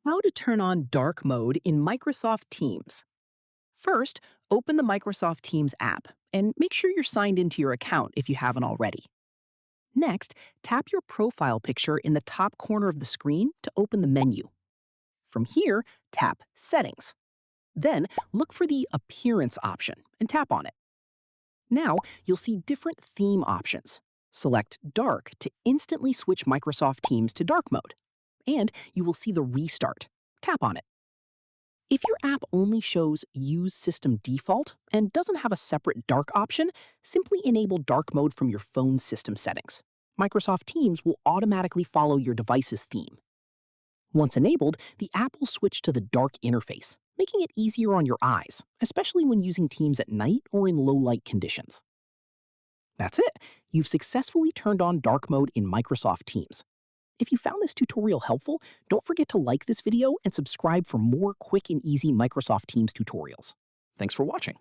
How to turn on dark mode in Microsoft Teams. First, open the Microsoft Teams app and make sure you're signed into your account if you haven't already. Next, tap your profile picture in the top corner of the screen to open the menu. From here, tap Settings. Then, look for the Appearance option and tap on it. Now, you'll see different theme options. Select Dark to instantly switch Microsoft Teams to dark mode. And you will see the Restart. Tap on it. If your app only shows Use System Default and doesn't have a separate dark option, simply enable dark mode from your phone's system settings. Microsoft Teams will automatically follow your device's theme. Once enabled, the app will switch to the dark interface, making it easier on your eyes, especially when using Teams at night or in low-light conditions. That's it! You've successfully turned on dark mode in Microsoft Teams. If you found this tutorial helpful, don't forget to like this video and subscribe for more quick and easy Microsoft Teams tutorials. Thanks for watching.